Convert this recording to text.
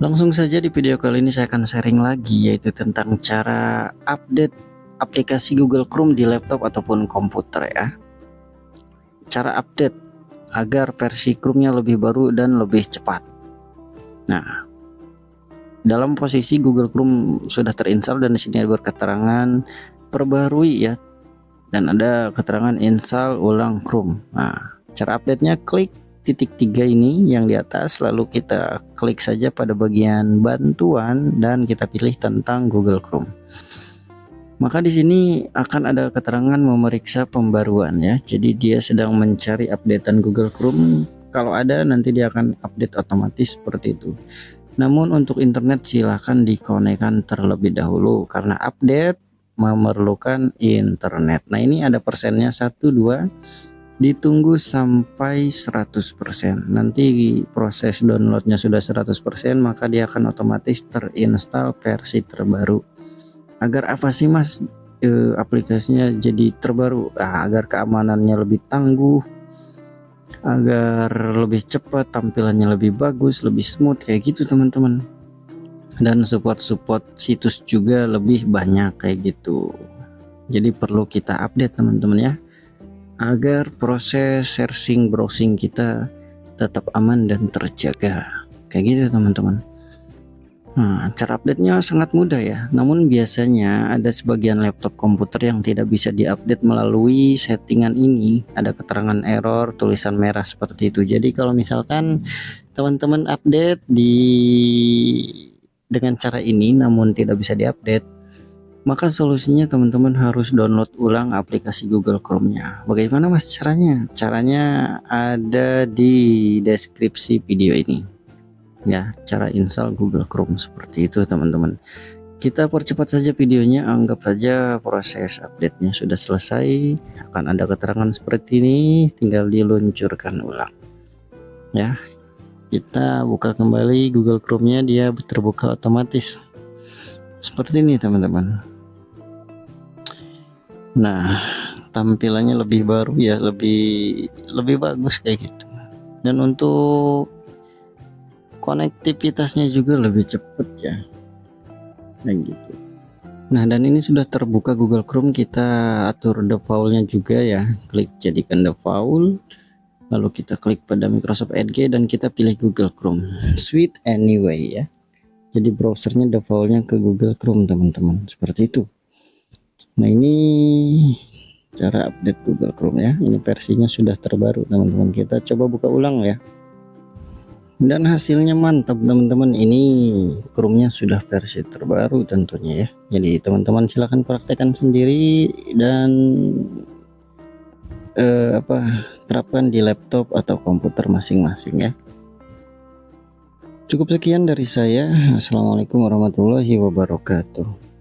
Langsung saja di video kali ini saya akan sharing lagi, yaitu tentang cara update aplikasi Google Chrome di laptop ataupun komputer ya. Cara update agar versi Chrome-nya lebih baru dan lebih cepat. Nah, dalam posisi Google Chrome sudah terinstall dan di sini ada keterangan perbarui ya, dan ada keterangan install ulang Chrome. Nah, cara update-nya klik titik 3 ini yang di atas, lalu kita klik saja pada bagian bantuan dan kita pilih tentang Google Chrome. Maka di sini akan ada keterangan memeriksa pembaruan ya. Jadi dia sedang mencari updatean Google Chrome. Kalau ada nanti dia akan update otomatis seperti itu. Namun untuk internet silahkan dikonekkan terlebih dahulu karena update memerlukan internet. Nah, ini ada persennya 1 2, ditunggu sampai 100%. Nanti proses downloadnya sudah 100%, maka dia akan otomatis terinstall versi terbaru. Agar apa sih Mas, aplikasinya jadi terbaru? Agar keamanannya lebih tangguh, agar lebih cepat, tampilannya lebih bagus, lebih smooth kayak gitu teman-teman. Dan support situs juga lebih banyak kayak gitu. Jadi perlu kita update teman-teman ya, agar proses searching browsing kita tetap aman dan terjaga kayak gitu teman-teman. Nah, cara update-nya sangat mudah ya. Namun biasanya ada sebagian laptop komputer yang tidak bisa diupdate melalui settingan ini. Ada keterangan error, tulisan merah seperti itu. Jadi kalau misalkan teman-teman update dengan cara ini namun tidak bisa diupdate, maka solusinya teman-teman harus download ulang aplikasi Google Chrome-nya. Bagaimana Mas caranya? Caranya ada di deskripsi video ini. Ya, cara install Google Chrome seperti itu teman-teman. Kita percepat saja videonya, anggap saja proses update-nya sudah selesai. Akan ada keterangan seperti ini, tinggal diluncurkan ulang. Ya, kita buka kembali Google Chrome-nya, dia terbuka otomatis. Seperti ini teman-teman. Nah, tampilannya lebih baru ya, lebih bagus kayak gitu. Dan untuk konektivitasnya juga lebih cepat ya, kayak gitu. Nah, dan ini sudah terbuka Google Chrome, kita atur defaultnya juga ya, klik jadikan default, lalu kita klik pada Microsoft Edge dan kita pilih Google Chrome Suite Anyway ya. Jadi browsernya defaultnya ke Google Chrome teman-teman, seperti itu. Nah, ini cara update Google Chrome ya, ini versinya sudah terbaru teman-teman. Kita coba buka ulang ya, dan hasilnya mantap teman-teman. Ini Chrome-nya sudah versi terbaru tentunya ya. Jadi teman-teman silahkan praktekkan sendiri dan terapkan di laptop atau komputer masing-masing ya. Cukup sekian dari saya. Assalamualaikum warahmatullahi wabarakatuh.